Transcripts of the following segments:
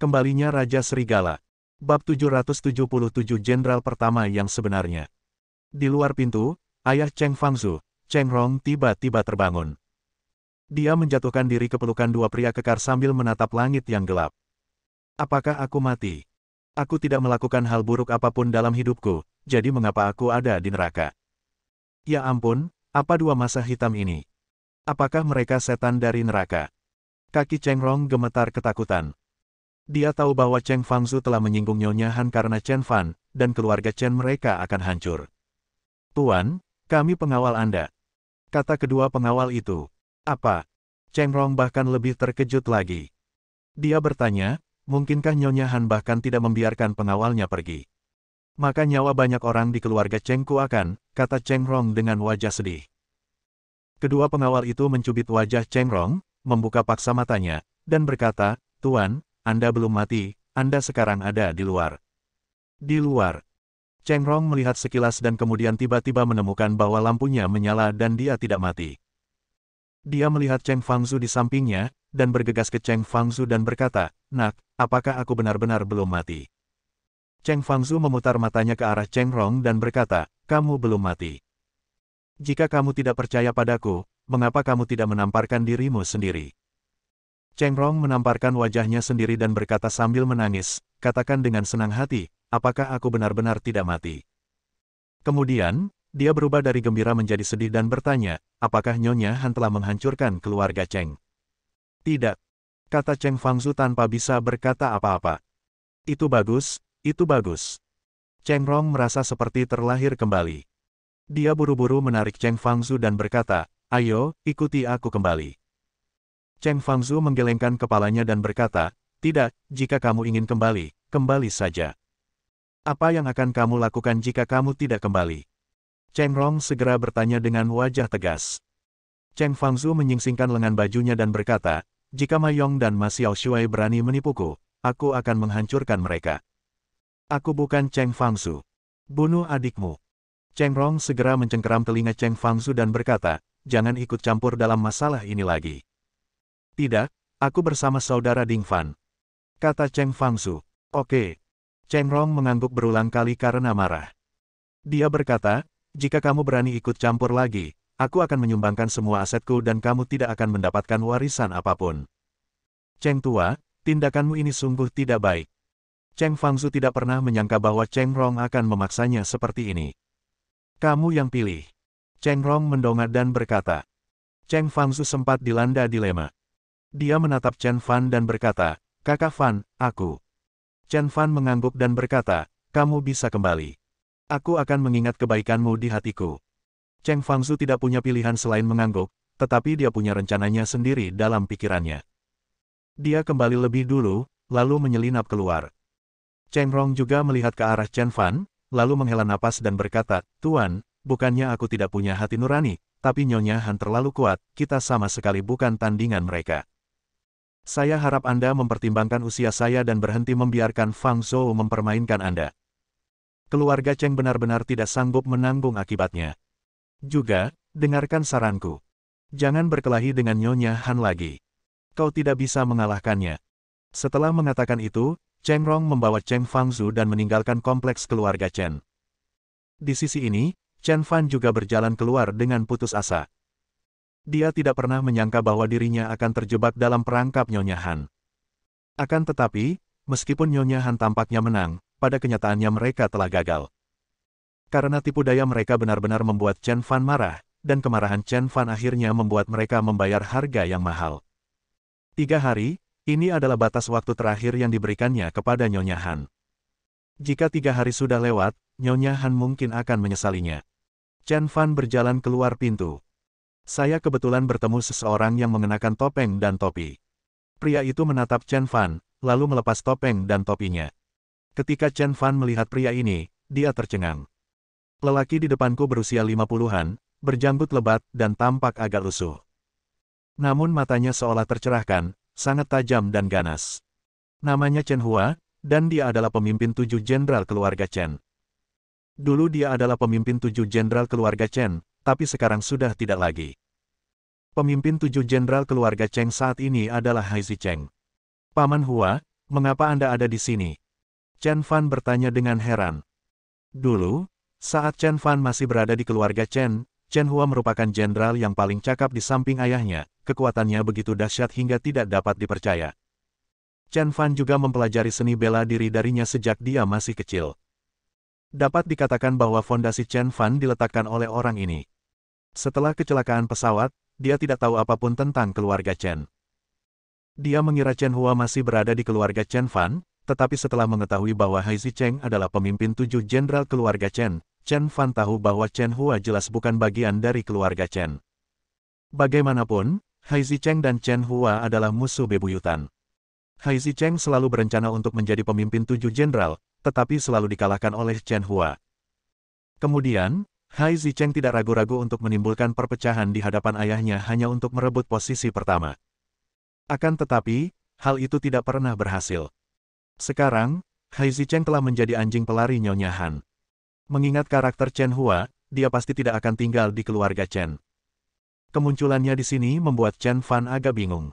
Kembalinya Raja Serigala. Bab 777 Jenderal Pertama yang sebenarnya. Di luar pintu, ayah Cheng Fangzu, Cheng Rong tiba-tiba terbangun. Dia menjatuhkan diri ke pelukan dua pria kekar sambil menatap langit yang gelap. Apakah aku mati? Aku tidak melakukan hal buruk apapun dalam hidupku, jadi mengapa aku ada di neraka? Ya ampun, apa dua masa hitam ini? Apakah mereka setan dari neraka? Kaki Cheng Rong gemetar ketakutan. Dia tahu bahwa Cheng Fangzu telah menyinggung Nyonya Han karena Chen Fan, dan keluarga Chen mereka akan hancur. Tuan, kami pengawal Anda. Kata kedua pengawal itu. Apa? Cheng Rong bahkan lebih terkejut lagi. Dia bertanya, mungkinkah Nyonya Han bahkan tidak membiarkan pengawalnya pergi? Maka nyawa banyak orang di keluarga Cheng Ku akan, kata Cheng Rong dengan wajah sedih. Kedua pengawal itu mencubit wajah Cheng Rong, membuka paksa matanya, dan berkata, Tuan, Anda belum mati, Anda sekarang ada di luar. Di luar. Cheng Rong melihat sekilas dan kemudian tiba-tiba menemukan bahwa lampunya menyala dan dia tidak mati. Dia melihat Cheng Fangzu di sampingnya, dan bergegas ke Cheng Fangzu dan berkata, Nak, apakah aku benar-benar belum mati? Cheng Fangzu memutar matanya ke arah Cheng Rong dan berkata, kamu belum mati. Jika kamu tidak percaya padaku, mengapa kamu tidak menamparkan dirimu sendiri? Cheng Rong menamparkan wajahnya sendiri dan berkata sambil menangis, katakan dengan senang hati, apakah aku benar-benar tidak mati? Kemudian, dia berubah dari gembira menjadi sedih dan bertanya, apakah Nyonya Han telah menghancurkan keluarga Cheng? Tidak. Kata Cheng Fangzu tanpa bisa berkata apa-apa. Itu bagus, itu bagus. Cheng Rong merasa seperti terlahir kembali. Dia buru-buru menarik Cheng Fangzu dan berkata, ayo, ikuti aku kembali. Cheng Fangzu menggelengkan kepalanya dan berkata, tidak, jika kamu ingin kembali, kembali saja. Apa yang akan kamu lakukan jika kamu tidak kembali? Cheng Rong segera bertanya dengan wajah tegas. Cheng Fangzu menyingsingkan lengan bajunya dan berkata, jika Ma Yong dan Ma Xiao Shuai berani menipuku, aku akan menghancurkan mereka. Aku bukan Cheng Fangzu. Bunuh adikmu. Cheng Rong segera mencengkeram telinga Cheng Fangzu dan berkata, jangan ikut campur dalam masalah ini lagi. Tidak, aku bersama saudara Ding Fan. Kata Cheng Fangzu. Oke. Cheng Rong mengangguk berulang kali karena marah. Dia berkata, jika kamu berani ikut campur lagi, aku akan menyumbangkan semua asetku dan kamu tidak akan mendapatkan warisan apapun. Cheng Tua, tindakanmu ini sungguh tidak baik. Cheng Fangzu tidak pernah menyangka bahwa Cheng Rong akan memaksanya seperti ini. Kamu yang pilih. Cheng Rong mendongak dan berkata. Cheng Fangzu sempat dilanda dilema. Dia menatap Chen Fan dan berkata, Kakak Fan, aku. Chen Fan mengangguk dan berkata, kamu bisa kembali. Aku akan mengingat kebaikanmu di hatiku. Cheng Fangzu tidak punya pilihan selain mengangguk, tetapi dia punya rencananya sendiri dalam pikirannya. Dia kembali lebih dulu, lalu menyelinap keluar. Cheng Rong juga melihat ke arah Chen Fan, lalu menghela napas dan berkata, Tuan, bukannya aku tidak punya hati nurani, tapi Nyonya Han terlalu kuat, kita sama sekali bukan tandingan mereka. Saya harap Anda mempertimbangkan usia saya dan berhenti membiarkan Fang Zhou mempermainkan Anda. Keluarga Cheng benar-benar tidak sanggup menanggung akibatnya. Juga, dengarkan saranku. Jangan berkelahi dengan Nyonya Han lagi. Kau tidak bisa mengalahkannya. Setelah mengatakan itu, Cheng Rong membawa Cheng Fangzu dan meninggalkan kompleks keluarga Chen. Di sisi ini, Chen Fan juga berjalan keluar dengan putus asa. Dia tidak pernah menyangka bahwa dirinya akan terjebak dalam perangkap Nyonya Han. Akan tetapi, meskipun Nyonya Han tampaknya menang, pada kenyataannya mereka telah gagal. Karena tipu daya mereka benar-benar membuat Chen Fan marah, dan kemarahan Chen Fan akhirnya membuat mereka membayar harga yang mahal. 3 hari, ini adalah batas waktu terakhir yang diberikannya kepada Nyonya Han. Jika 3 hari sudah lewat, Nyonya Han mungkin akan menyesalinya. Chen Fan berjalan keluar pintu. Saya kebetulan bertemu seseorang yang mengenakan topeng dan topi. Pria itu menatap Chen Fan, lalu melepas topeng dan topinya. Ketika Chen Fan melihat pria ini, dia tercengang. Lelaki di depanku berusia 50-an, berjanggut lebat dan tampak agak lusuh. Namun matanya seolah tercerahkan, sangat tajam dan ganas. Namanya Chen Hua, dan dia adalah pemimpin 7 jenderal keluarga Chen. Dulu dia adalah pemimpin 7 jenderal keluarga Chen, tapi sekarang sudah tidak lagi. Pemimpin 7 jenderal keluarga Cheng saat ini adalah Hai Zicheng. Paman Hua, Mengapa Anda ada di sini? Chen Fan bertanya dengan heran. Dulu, saat Chen Fan masih berada di keluarga Chen, Chen Hua merupakan jenderal yang paling cakap di samping ayahnya, kekuatannya begitu dahsyat hingga tidak dapat dipercaya. Chen Fan juga mempelajari seni bela diri darinya sejak dia masih kecil. Dapat dikatakan bahwa fondasi Chen Fan diletakkan oleh orang ini. Setelah kecelakaan pesawat, dia tidak tahu apapun tentang keluarga Chen. Dia mengira Chen Hua masih berada di keluarga Chen Fan, tetapi setelah mengetahui bahwa Hai Zicheng adalah pemimpin 7 jenderal keluarga Chen, Chen Fan tahu bahwa Chen Hua jelas bukan bagian dari keluarga Chen. Bagaimanapun, Hai Zicheng dan Chen Hua adalah musuh bebuyutan. Hai Zicheng selalu berencana untuk menjadi pemimpin 7 jenderal, tetapi selalu dikalahkan oleh Chen Hua. Kemudian, Hai Zicheng tidak ragu-ragu untuk menimbulkan perpecahan di hadapan ayahnya hanya untuk merebut posisi pertama. Akan tetapi, hal itu tidak pernah berhasil. Sekarang, Hai Zicheng telah menjadi anjing pelari Nyonya Han. Mengingat karakter Chen Hua, dia pasti tidak akan tinggal di keluarga Chen. Kemunculannya di sini membuat Chen Fan agak bingung.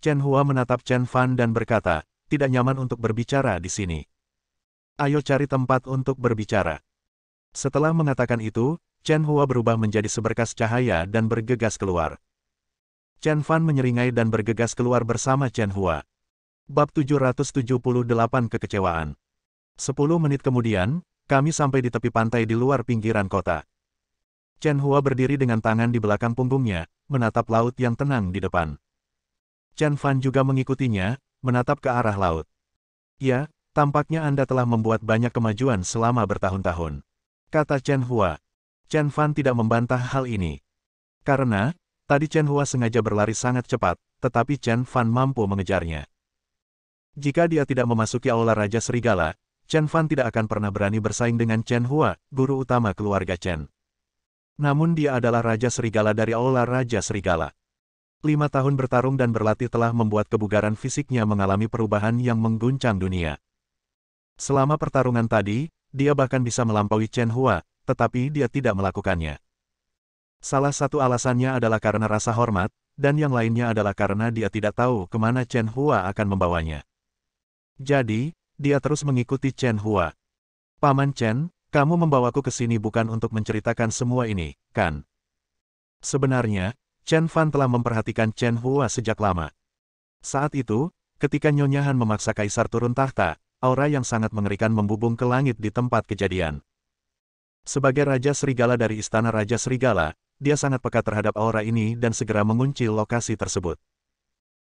Chen Hua menatap Chen Fan dan berkata, tidak nyaman untuk berbicara di sini. Ayo cari tempat untuk berbicara. Setelah mengatakan itu, Chen Hua berubah menjadi seberkas cahaya dan bergegas keluar. Chen Fan menyeringai dan bergegas keluar bersama Chen Hua. Bab 778 Kekecewaan. 10 menit kemudian, kami sampai di tepi pantai di luar pinggiran kota. Chen Hua berdiri dengan tangan di belakang punggungnya, menatap laut yang tenang di depan. Chen Fan juga mengikutinya, menatap ke arah laut. Ya, tampaknya Anda telah membuat banyak kemajuan selama bertahun-tahun, kata Chen Hua. Chen Fan tidak membantah hal ini. Karena, tadi Chen Hua sengaja berlari sangat cepat, tetapi Chen Fan mampu mengejarnya. Jika dia tidak memasuki Aula Raja Serigala, Chen Fan tidak akan pernah berani bersaing dengan Chen Hua, guru utama keluarga Chen. Namun dia adalah Raja Serigala dari Aula Raja Serigala. 5 tahun bertarung dan berlatih telah membuat kebugaran fisiknya mengalami perubahan yang mengguncang dunia. Selama pertarungan tadi, dia bahkan bisa melampaui Chen Hua, tetapi dia tidak melakukannya. Salah satu alasannya adalah karena rasa hormat, dan yang lainnya adalah karena dia tidak tahu kemana Chen Hua akan membawanya. Jadi, dia terus mengikuti Chen Hua. Paman Chen, kamu membawaku ke sini bukan untuk menceritakan semua ini, kan? Sebenarnya, Chen Fan telah memperhatikan Chen Hua sejak lama. Saat itu, ketika Nyonya Han memaksa Kaisar turun tahta, aura yang sangat mengerikan membubung ke langit di tempat kejadian. Sebagai Raja Serigala dari Istana Raja Serigala, dia sangat peka terhadap aura ini dan segera mengunci lokasi tersebut.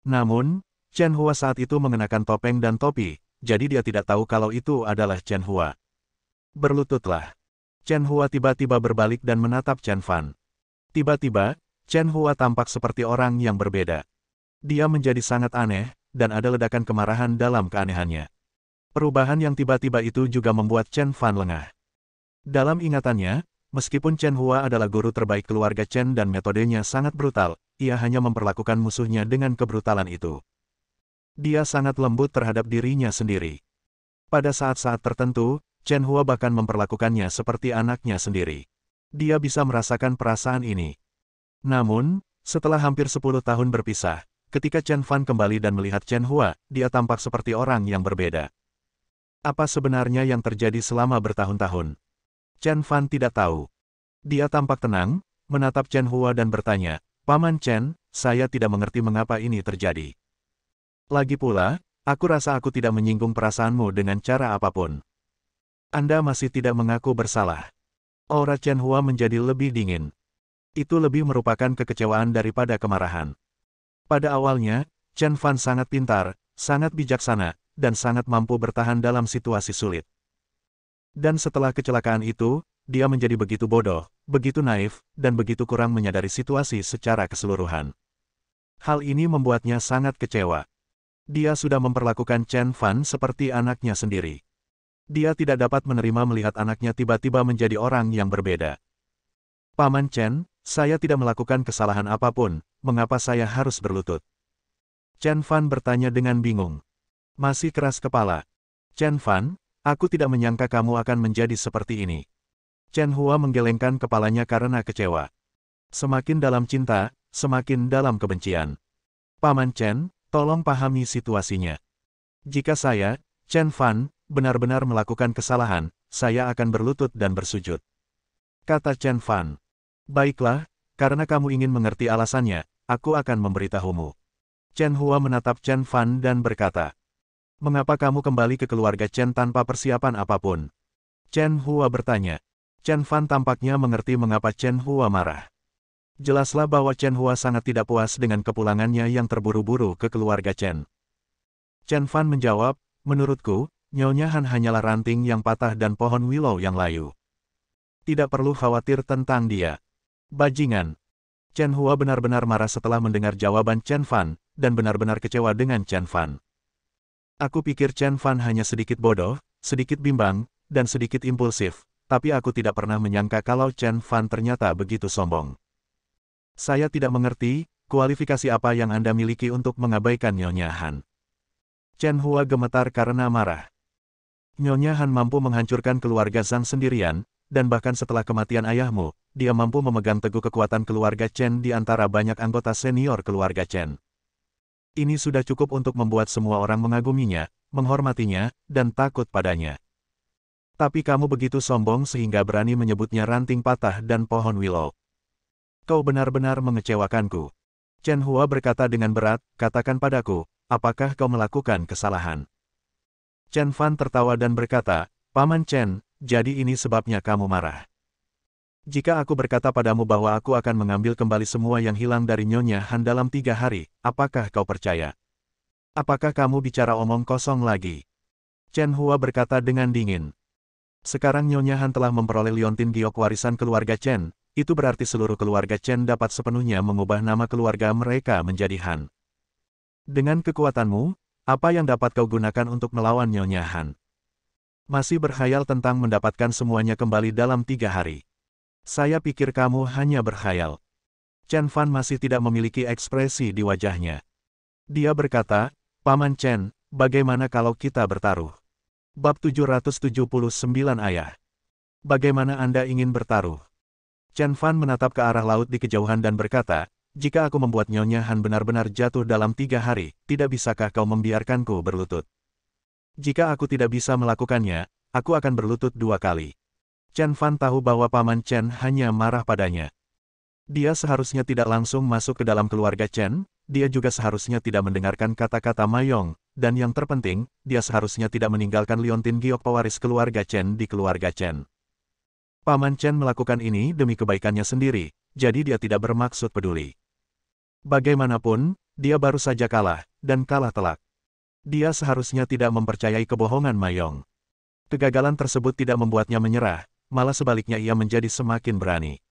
Namun, Chen Hua saat itu mengenakan topeng dan topi, jadi dia tidak tahu kalau itu adalah Chen Hua. Berlututlah. Chen Hua tiba-tiba berbalik dan menatap Chen Fan. Tiba-tiba, Chen Hua tampak seperti orang yang berbeda. Dia menjadi sangat aneh, dan ada ledakan kemarahan dalam keanehannya. Perubahan yang tiba-tiba itu juga membuat Chen Fan lengah. Dalam ingatannya, meskipun Chen Hua adalah guru terbaik keluarga Chen dan metodenya sangat brutal, ia hanya memperlakukan musuhnya dengan kebrutalan itu. Dia sangat lembut terhadap dirinya sendiri. Pada saat-saat tertentu, Chen Hua bahkan memperlakukannya seperti anaknya sendiri. Dia bisa merasakan perasaan ini. Namun, setelah hampir 10 tahun berpisah, ketika Chen Fan kembali dan melihat Chen Hua, dia tampak seperti orang yang berbeda. Apa sebenarnya yang terjadi selama bertahun-tahun? Chen Fan tidak tahu. Dia tampak tenang, menatap Chen Hua dan bertanya, Paman Chen, saya tidak mengerti mengapa ini terjadi. Lagi pula, aku rasa aku tidak menyinggung perasaanmu dengan cara apapun. Anda masih tidak mengaku bersalah. Aura Chen Hua menjadi lebih dingin. Itu lebih merupakan kekecewaan daripada kemarahan. Pada awalnya, Chen Fan sangat pintar, sangat bijaksana, dan sangat mampu bertahan dalam situasi sulit. Dan setelah kecelakaan itu, dia menjadi begitu bodoh, begitu naif, dan begitu kurang menyadari situasi secara keseluruhan. Hal ini membuatnya sangat kecewa. Dia sudah memperlakukan Chen Fan seperti anaknya sendiri. Dia tidak dapat menerima melihat anaknya tiba-tiba menjadi orang yang berbeda. Paman Chen, saya tidak melakukan kesalahan apapun, mengapa saya harus berlutut? Chen Fan bertanya dengan bingung. Masih keras kepala. Chen Fan, aku tidak menyangka kamu akan menjadi seperti ini. Chen Hua menggelengkan kepalanya karena kecewa. Semakin dalam cinta, semakin dalam kebencian. Paman Chen, tolong pahami situasinya. Jika saya, Chen Fan, benar-benar melakukan kesalahan, saya akan berlutut dan bersujud. Kata Chen Fan. Baiklah, karena kamu ingin mengerti alasannya, aku akan memberitahumu. Chen Hua menatap Chen Fan dan berkata, mengapa kamu kembali ke keluarga Chen tanpa persiapan apapun? Chen Hua bertanya. Chen Fan tampaknya mengerti mengapa Chen Hua marah. Jelaslah bahwa Chen Hua sangat tidak puas dengan kepulangannya yang terburu-buru ke keluarga Chen. Chen Fan menjawab, menurutku, Nyonya Han hanyalah ranting yang patah dan pohon willow yang layu. Tidak perlu khawatir tentang dia. Bajingan. Chen Hua benar-benar marah setelah mendengar jawaban Chen Fan, dan benar-benar kecewa dengan Chen Fan. Aku pikir Chen Fan hanya sedikit bodoh, sedikit bimbang, dan sedikit impulsif, tapi aku tidak pernah menyangka kalau Chen Fan ternyata begitu sombong. Saya tidak mengerti, kualifikasi apa yang Anda miliki untuk mengabaikan Nyonya Han. Chen Hua gemetar karena marah. Nyonya Han mampu menghancurkan keluarga Zhang sendirian, dan bahkan setelah kematian ayahmu, dia mampu memegang teguh kekuatan keluarga Chen di antara banyak anggota senior keluarga Chen. Ini sudah cukup untuk membuat semua orang mengaguminya, menghormatinya, dan takut padanya. Tapi kamu begitu sombong sehingga berani menyebutnya ranting patah dan pohon willow. Kau benar-benar mengecewakanku. Chen Hua berkata dengan berat, katakan padaku, apakah kau melakukan kesalahan? Chen Fan tertawa dan berkata, Paman Chen, jadi ini sebabnya kamu marah. Jika aku berkata padamu bahwa aku akan mengambil kembali semua yang hilang dari Nyonya Han dalam 3 hari, apakah kau percaya? Apakah kamu bicara omong kosong lagi? Chen Hua berkata dengan dingin. Sekarang Nyonya Han telah memperoleh liontin giok warisan keluarga Chen, itu berarti seluruh keluarga Chen dapat sepenuhnya mengubah nama keluarga mereka menjadi Han. Dengan kekuatanmu, apa yang dapat kau gunakan untuk melawan Nyonya Han? Masih berkhayal tentang mendapatkan semuanya kembali dalam 3 hari. Saya pikir kamu hanya berkhayal. Chen Fan masih tidak memiliki ekspresi di wajahnya. Dia berkata, Paman Chen, bagaimana kalau kita bertaruh? Bab 779 Ayah. Bagaimana Anda ingin bertaruh? Chen Fan menatap ke arah laut di kejauhan dan berkata, jika aku membuat Nyonya Han benar-benar jatuh dalam 3 hari, tidak bisakah kau membiarkanku berlutut? Jika aku tidak bisa melakukannya, aku akan berlutut 2 kali. Chen Fan tahu bahwa Paman Chen hanya marah padanya. Dia seharusnya tidak langsung masuk ke dalam keluarga Chen, dia juga seharusnya tidak mendengarkan kata-kata Mayong, dan yang terpenting, dia seharusnya tidak meninggalkan liontin giok pewaris keluarga Chen di keluarga Chen. Paman Chen melakukan ini demi kebaikannya sendiri, jadi dia tidak bermaksud peduli. Bagaimanapun, dia baru saja kalah, dan kalah telak. Dia seharusnya tidak mempercayai kebohongan Mayong. Kegagalan tersebut tidak membuatnya menyerah, malah sebaliknya ia menjadi semakin berani.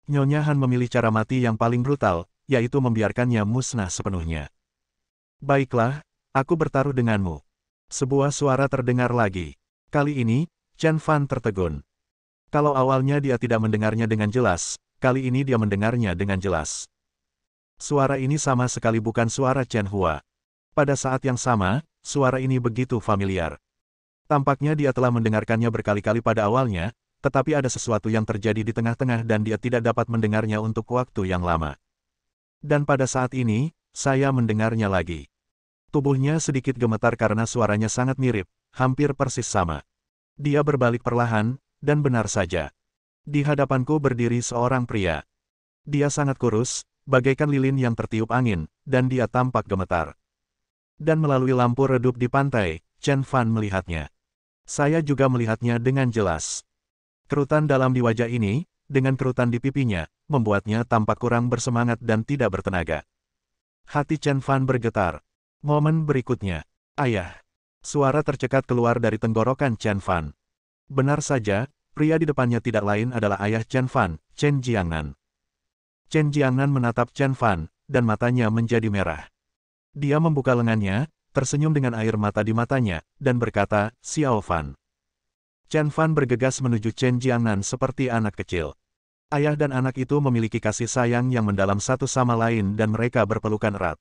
Nyonya Han memilih cara mati yang paling brutal, yaitu membiarkannya musnah sepenuhnya. Baiklah, aku bertaruh denganmu. Sebuah suara terdengar lagi. Kali ini, Chen Fan tertegun. Kalau awalnya dia tidak mendengarnya dengan jelas, kali ini dia mendengarnya dengan jelas. Suara ini sama sekali bukan suara Chen Hua. Pada saat yang sama, suara ini begitu familiar. Tampaknya dia telah mendengarkannya berkali-kali pada awalnya, tetapi ada sesuatu yang terjadi di tengah-tengah dan dia tidak dapat mendengarnya untuk waktu yang lama. Dan pada saat ini, saya mendengarnya lagi. Tubuhnya sedikit gemetar karena suaranya sangat mirip, hampir persis sama. Dia berbalik perlahan, dan benar saja. Di hadapanku berdiri seorang pria. Dia sangat kurus, bagaikan lilin yang tertiup angin, dan dia tampak gemetar. Dan melalui lampu redup di pantai, Chen Fan melihatnya. Saya juga melihatnya dengan jelas. Kerutan dalam di wajah ini, dengan kerutan di pipinya, membuatnya tampak kurang bersemangat dan tidak bertenaga. Hati Chen Fan bergetar. Momen berikutnya, ayah. Suara tercekat keluar dari tenggorokan Chen Fan. Benar saja, pria di depannya tidak lain adalah ayah Chen Fan, Chen Jiangnan. Chen Jiangnan menatap Chen Fan, dan matanya menjadi merah. Dia membuka lengannya, tersenyum dengan air mata di matanya, dan berkata, Xiao Fan. Chen Fan bergegas menuju Chen Jiangnan seperti anak kecil. Ayah dan anak itu memiliki kasih sayang yang mendalam satu sama lain dan mereka berpelukan erat.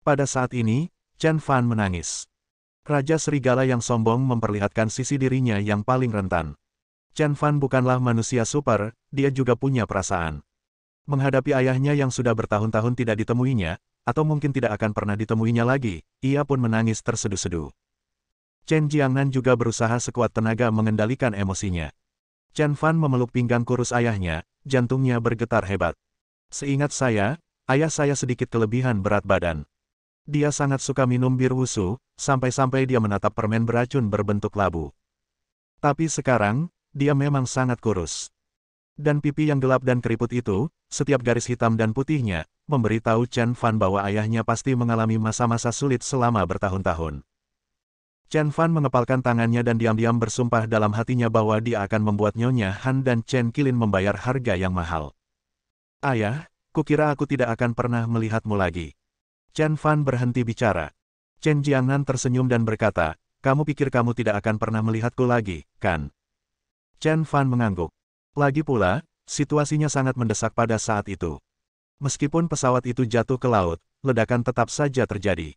Pada saat ini, Chen Fan menangis. Raja Serigala yang sombong memperlihatkan sisi dirinya yang paling rentan. Chen Fan bukanlah manusia super, dia juga punya perasaan. Menghadapi ayahnya yang sudah bertahun-tahun tidak ditemuinya, atau mungkin tidak akan pernah ditemuinya lagi, ia pun menangis terseduh-seduh. Chen Jiangnan juga berusaha sekuat tenaga mengendalikan emosinya. Chen Fan memeluk pinggang kurus ayahnya, jantungnya bergetar hebat. Seingat saya, ayah saya sedikit kelebihan berat badan. Dia sangat suka minum bir wusu, sampai-sampai dia menatap permen beracun berbentuk labu. Tapi sekarang, dia memang sangat kurus. Dan pipi yang gelap dan keriput itu, setiap garis hitam dan putihnya, memberitahu Chen Fan bahwa ayahnya pasti mengalami masa-masa sulit selama bertahun-tahun. Chen Fan mengepalkan tangannya dan diam-diam bersumpah dalam hatinya bahwa dia akan membuat Nyonya Han dan Chen Qilin membayar harga yang mahal. Ayah, kukira aku tidak akan pernah melihatmu lagi. Chen Fan berhenti bicara. Chen Jiangnan tersenyum dan berkata, kamu pikir kamu tidak akan pernah melihatku lagi, kan? Chen Fan mengangguk. Lagi pula, situasinya sangat mendesak pada saat itu. Meskipun pesawat itu jatuh ke laut, ledakan tetap saja terjadi.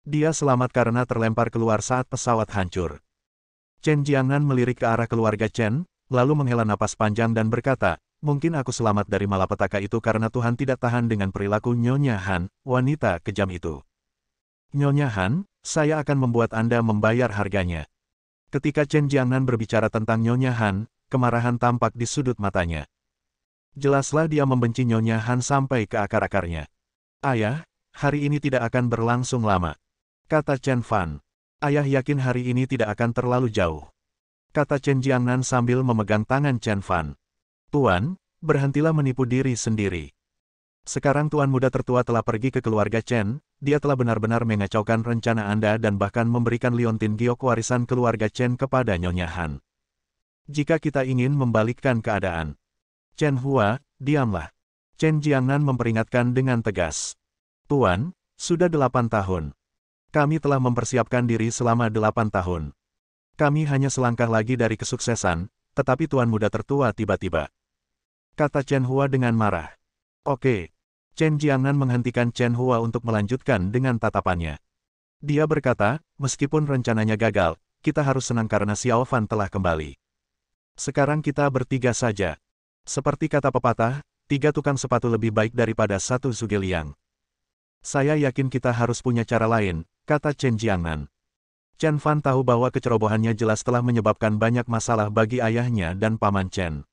Dia selamat karena terlempar keluar saat pesawat hancur. Chen Jiangnan melirik ke arah keluarga Chen, lalu menghela napas panjang dan berkata, mungkin aku selamat dari malapetaka itu karena Tuhan tidak tahan dengan perilaku Nyonya Han, wanita kejam itu. Nyonya Han, saya akan membuat Anda membayar harganya. Ketika Chen Jiangnan berbicara tentang Nyonya Han, kemarahan tampak di sudut matanya. Jelaslah dia membenci Nyonya Han sampai ke akar-akarnya. Ayah, hari ini tidak akan berlangsung lama. Kata Chen Fan. Ayah yakin hari ini tidak akan terlalu jauh. Kata Chen Jiangnan sambil memegang tangan Chen Fan. Tuan, berhentilah menipu diri sendiri. Sekarang tuan muda tertua telah pergi ke keluarga Chen, dia telah benar-benar mengacaukan rencana Anda dan bahkan memberikan liontin giok warisan keluarga Chen kepada Nyonya Han. Jika kita ingin membalikkan keadaan. Chen Hua, diamlah. Chen Jiangnan memperingatkan dengan tegas. Tuan, sudah 8 tahun. Kami telah mempersiapkan diri selama 8 tahun. Kami hanya selangkah lagi dari kesuksesan, tetapi tuan muda tertua tiba-tiba. Kata Chen Hua dengan marah. Oke. Chen Jiangnan menghentikan Chen Hua untuk melanjutkan dengan tatapannya. Dia berkata, meskipun rencananya gagal, kita harus senang karena Xiao Fan telah kembali. Sekarang kita bertiga saja. Seperti kata pepatah, 3 tukang sepatu lebih baik daripada 1 Zhuge-Liang. Saya yakin kita harus punya cara lain, kata Chen Jiangnan. Chen Fan tahu bahwa kecerobohannya jelas telah menyebabkan banyak masalah bagi ayahnya dan paman Chen.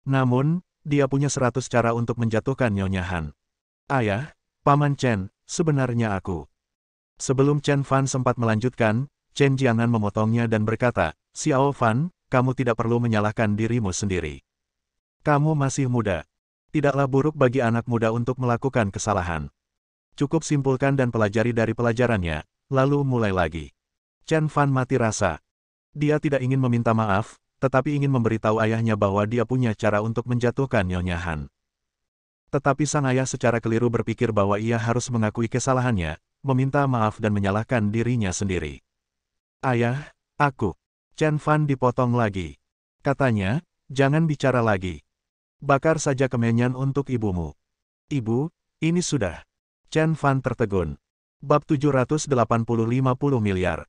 Namun, dia punya 100 cara untuk menjatuhkan Nyonya Han. Ayah, paman Chen, sebenarnya aku. Sebelum Chen Fan sempat melanjutkan, Chen Jiangnan memotongnya dan berkata, Xiao Fan, kamu tidak perlu menyalahkan dirimu sendiri. Kamu masih muda. Tidaklah buruk bagi anak muda untuk melakukan kesalahan. Cukup simpulkan dan pelajari dari pelajarannya, lalu mulai lagi. Chen Fan mati rasa. Dia tidak ingin meminta maaf, tetapi ingin memberitahu ayahnya bahwa dia punya cara untuk menjatuhkan Nyonya Han. Tetapi sang ayah secara keliru berpikir bahwa ia harus mengakui kesalahannya, meminta maaf dan menyalahkan dirinya sendiri. Ayah, aku. Chen Fan dipotong lagi. Katanya, jangan bicara lagi. Bakar saja kemenyan untuk ibumu. Ibu, ini sudah. Chen Fan tertegun. Bab 780-50 miliar.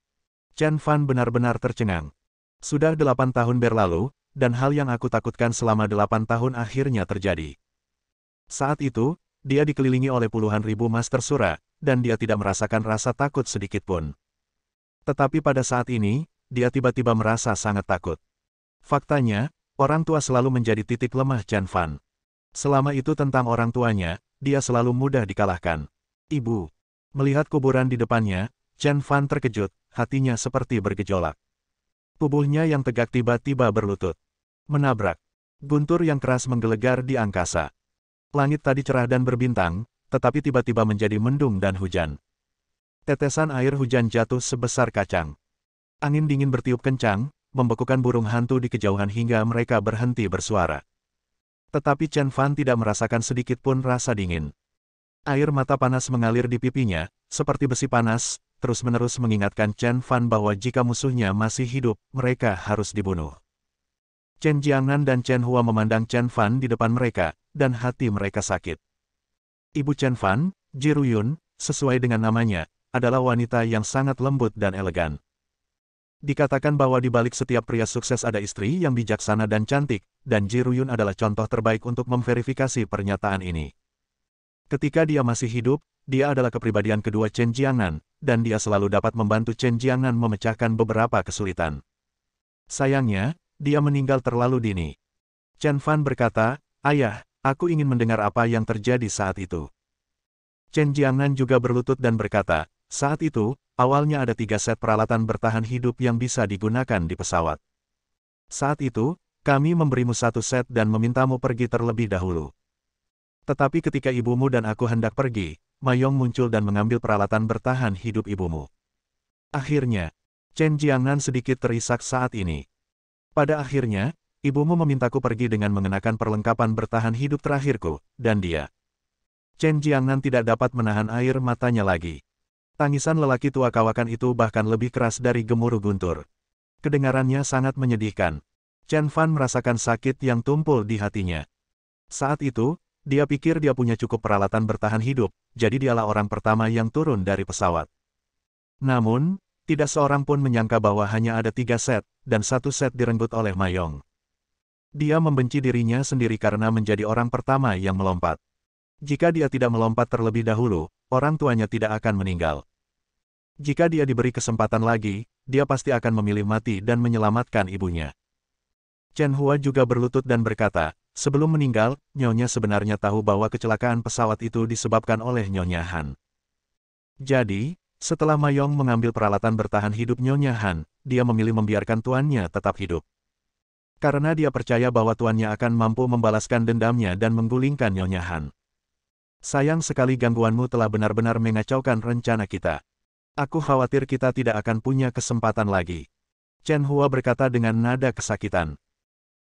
Chen Fan benar-benar tercengang. Sudah 8 tahun berlalu, dan hal yang aku takutkan selama 8 tahun akhirnya terjadi. Saat itu, dia dikelilingi oleh puluhan ribu master sura, dan dia tidak merasakan rasa takut sedikitpun. Tetapi pada saat ini, dia tiba-tiba merasa sangat takut. Faktanya, orang tua selalu menjadi titik lemah Chen Fan. Selama itu tentang orang tuanya, dia selalu mudah dikalahkan. Ibu. Melihat kuburan di depannya, Chen Fan terkejut, hatinya seperti bergejolak. Tubuhnya yang tegak tiba-tiba berlutut. Menabrak. Guntur yang keras menggelegar di angkasa. Langit tadi cerah dan berbintang, tetapi tiba-tiba menjadi mendung dan hujan. Tetesan air hujan jatuh sebesar kacang. Angin dingin bertiup kencang, membekukan burung hantu di kejauhan hingga mereka berhenti bersuara. Tetapi Chen Fan tidak merasakan sedikit pun rasa dingin. Air mata panas mengalir di pipinya, seperti besi panas, terus-menerus mengingatkan Chen Fan bahwa jika musuhnya masih hidup, mereka harus dibunuh. Chen Jiangnan dan Chen Hua memandang Chen Fan di depan mereka, dan hati mereka sakit. Ibu Chen Fan, Ji Ruyun, sesuai dengan namanya, adalah wanita yang sangat lembut dan elegan. Dikatakan bahwa di balik setiap pria sukses ada istri yang bijaksana dan cantik, dan Ji Ruyun adalah contoh terbaik untuk memverifikasi pernyataan ini. Ketika dia masih hidup, dia adalah kepribadian kedua Chen Jiangnan, dan dia selalu dapat membantu Chen Jiangnan memecahkan beberapa kesulitan. Sayangnya, dia meninggal terlalu dini. Chen Fan berkata, "Ayah, aku ingin mendengar apa yang terjadi saat itu." Chen Jiangnan juga berlutut dan berkata, "Saat itu, awalnya ada 3 set peralatan bertahan hidup yang bisa digunakan di pesawat. Saat itu, kami memberimu 1 set dan memintamu pergi terlebih dahulu. Tetapi ketika ibumu dan aku hendak pergi, Mayong muncul dan mengambil peralatan bertahan hidup ibumu. Akhirnya, Chen Jiangnan sedikit terisak saat ini. Pada akhirnya, ibumu memintaku pergi dengan mengenakan perlengkapan bertahan hidup terakhirku, dan dia." Chen Jiangnan tidak dapat menahan air matanya lagi. Tangisan lelaki tua kawakan itu bahkan lebih keras dari gemuruh guntur. Kedengarannya sangat menyedihkan. Chen Fan merasakan sakit yang tumpul di hatinya. Saat itu, dia pikir dia punya cukup peralatan bertahan hidup, jadi dialah orang pertama yang turun dari pesawat. Namun, tidak seorang pun menyangka bahwa hanya ada 3 set, dan 1 set direnggut oleh Mayong. Dia membenci dirinya sendiri karena menjadi orang pertama yang melompat. Jika dia tidak melompat terlebih dahulu, orang tuanya tidak akan meninggal. Jika dia diberi kesempatan lagi, dia pasti akan memilih mati dan menyelamatkan ibunya. Chen Hua juga berlutut dan berkata, "Sebelum meninggal, Nyonya sebenarnya tahu bahwa kecelakaan pesawat itu disebabkan oleh Nyonya Han. Jadi, setelah Mayong mengambil peralatan bertahan hidup Nyonya Han, dia memilih membiarkan tuannya tetap hidup. Karena dia percaya bahwa tuannya akan mampu membalaskan dendamnya dan menggulingkan Nyonya Han. Sayang sekali gangguanmu telah benar-benar mengacaukan rencana kita. Aku khawatir kita tidak akan punya kesempatan lagi." Chen Hua berkata dengan nada kesakitan.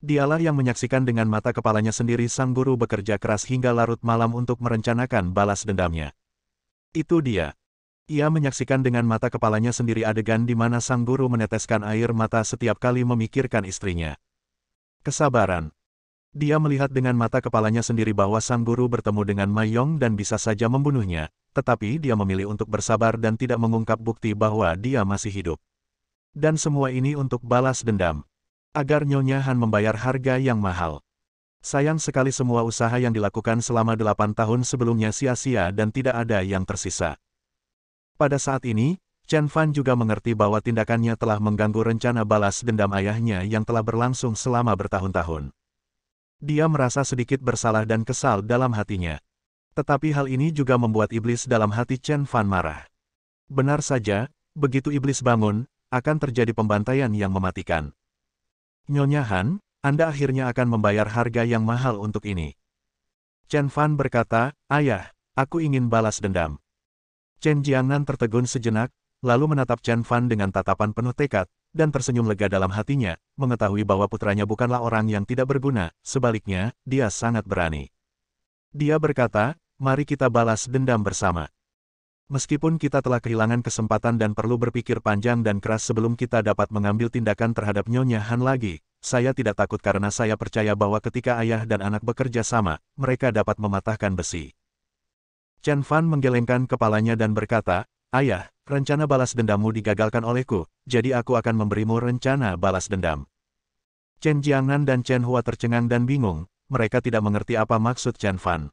Dialah yang menyaksikan dengan mata kepalanya sendiri sang guru bekerja keras hingga larut malam untuk merencanakan balas dendamnya. Itu dia. Ia menyaksikan dengan mata kepalanya sendiri adegan di mana sang guru meneteskan air mata setiap kali memikirkan istrinya. Kesabaran. Dia melihat dengan mata kepalanya sendiri bahwa sang guru bertemu dengan Mayong dan bisa saja membunuhnya, tetapi dia memilih untuk bersabar dan tidak mengungkap bukti bahwa dia masih hidup. Dan semua ini untuk balas dendam. Agar Nyonya Han membayar harga yang mahal. Sayang sekali semua usaha yang dilakukan selama 8 tahun sebelumnya sia-sia dan tidak ada yang tersisa. Pada saat ini, Chen Fan juga mengerti bahwa tindakannya telah mengganggu rencana balas dendam ayahnya yang telah berlangsung selama bertahun-tahun. Dia merasa sedikit bersalah dan kesal dalam hatinya. Tetapi hal ini juga membuat iblis dalam hati Chen Fan marah. Benar saja, begitu iblis bangun, akan terjadi pembantaian yang mematikan. Nyonya Han, Anda akhirnya akan membayar harga yang mahal untuk ini. Chen Fan berkata, "Ayah, aku ingin balas dendam." Chen Jiangnan tertegun sejenak, lalu menatap Chen Fan dengan tatapan penuh tekad, dan tersenyum lega dalam hatinya, mengetahui bahwa putranya bukanlah orang yang tidak berguna, sebaliknya, dia sangat berani. Dia berkata, "Mari kita balas dendam bersama. Meskipun kita telah kehilangan kesempatan dan perlu berpikir panjang dan keras sebelum kita dapat mengambil tindakan terhadap Nyonya Han lagi, saya tidak takut karena saya percaya bahwa ketika ayah dan anak bekerja sama, mereka dapat mematahkan besi." Chen Fan menggelengkan kepalanya dan berkata, "Ayah, rencana balas dendammu digagalkan olehku, jadi aku akan memberimu rencana balas dendam." Chen Jiangnan dan Chen Hua tercengang dan bingung, mereka tidak mengerti apa maksud Chen Fan.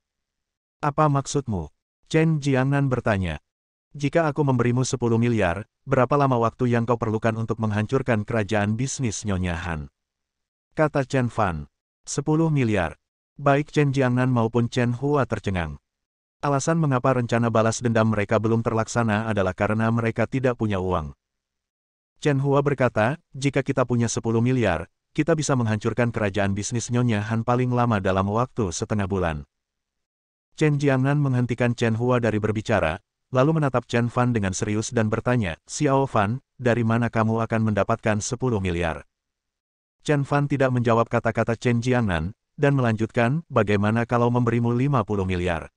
"Apa maksudmu?" Chen Jiangnan bertanya. "Jika aku memberimu 10 miliar, berapa lama waktu yang kau perlukan untuk menghancurkan kerajaan bisnis Nyonya Han?" Kata Chen Fan. 10 miliar. Baik Chen Jiangnan maupun Chen Hua tercengang. Alasan mengapa rencana balas dendam mereka belum terlaksana adalah karena mereka tidak punya uang. Chen Hua berkata, "Jika kita punya 10 miliar, kita bisa menghancurkan kerajaan bisnis Nyonya Han paling lama dalam waktu setengah bulan." Chen Jiangnan menghentikan Chen Hua dari berbicara, lalu menatap Chen Fan dengan serius dan bertanya, "Xiao Fan, dari mana kamu akan mendapatkan 10 miliar?" Chen Fan tidak menjawab kata-kata Chen Jiangnan, dan melanjutkan, "Bagaimana kalau memberimu 50 miliar?